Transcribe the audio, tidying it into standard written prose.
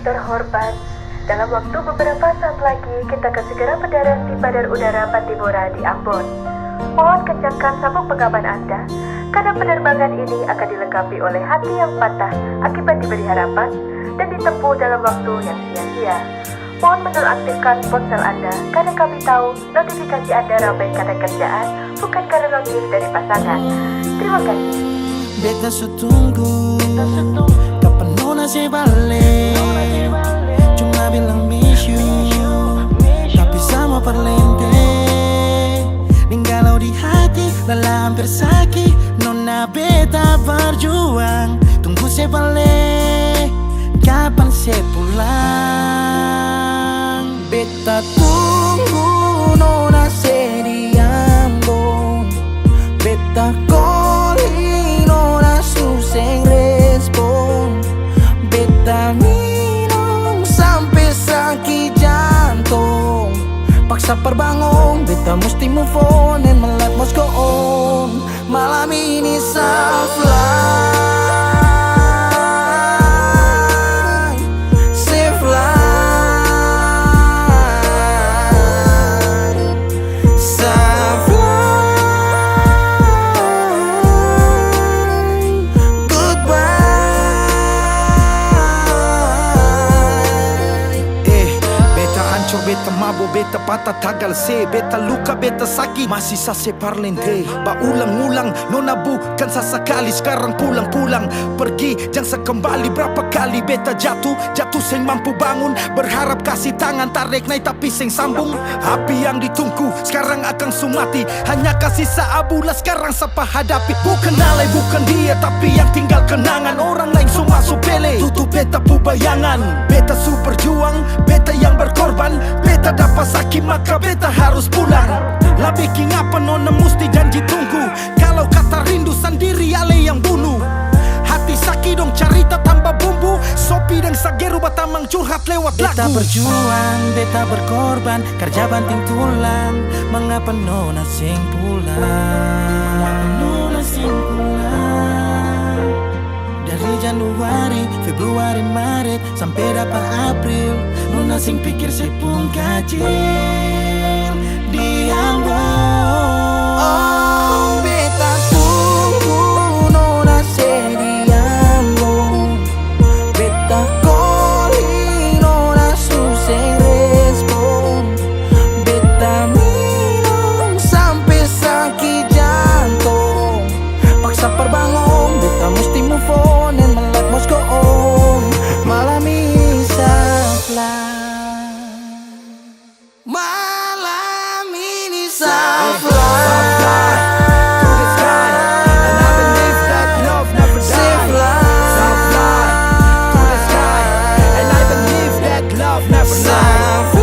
terhormat, dalam waktu beberapa saat lagi kita akan segera mendarat di Bandar Udara Pattimura di Ambon. Mohon kencangkan sabuk pengaman Anda, karena penerbangan ini akan dilengkapi oleh hati yang patah akibat diberi harapan dan ditempuh dalam waktu yang sia-sia. Mohon menonaktifkan ponsel Anda, karena kami tahu notifikasi Anda ramai karena kerjaan, bukan karena notif dari pasangan. Terima kasih. Beta tunggu kapan nona se balik. Cuma bilang miss you, tapi sama parlente. Ninggalau di hati, lelah hampir sakit. Nona beta berjuang, tunggu se balik. Kapan se pulang? Beta tunggu nona se di Ambon. Beta calling nona suseng respon. Beta minum sampai sakit jantung. Paksa perbangun, beta mesti move on and my life must go on. Malam ini soft life, safe life, soft life, goodbye. Beta hancur, beta mabuk, beta patah tagal se. Beta luka, beta sakit, masih sase parlente. Ulang-ulang, nona bukan sesekali. Sekarang pulang-pulang, pergi jangan sekembali. Berapa kali beta jatuh seng mampu bangun. Berharap kasih tangan, tarik naik tapi seng sambung. Api yang ditunggu, sekarang akan sumati. Hanya kasih seabulah, sekarang siapa hadapi. Bukan alay, bukan dia, tapi yang tinggal kenangan. Orang lain semua supele, tutup beta pu bayangan. Beta su berjuang, beta yang berkorban. Beta dapat sakit, maka beta harus pulang. Lah bikin apa nona mesti janji tunggu. Kalau kata rindu sendiri ale yang bunuh. Hati sakit dong cerita tambah bumbu. Sopi dan Sageru batamang curhat lewat lagu. Beta berjuang, beta berkorban, kerja banting tulang. Mengapa nona sing pulang? Nona sing pulang. Dari Januari, Februari, Maret sampai dapat April. Nona sing pikir saya pun kacil di Ambon. Oh, beta tunggu nona se di Ambon. Beta calling nona suseng respon. Beta minum sampai sakit jantung. Paksa perbangun, beta mesti move on and my life must go on. Malam ini soft life, malam ini soft life. To the sky, and I believe that love never dies. Safe life, soft life. To the sky, and I believe that love never dies.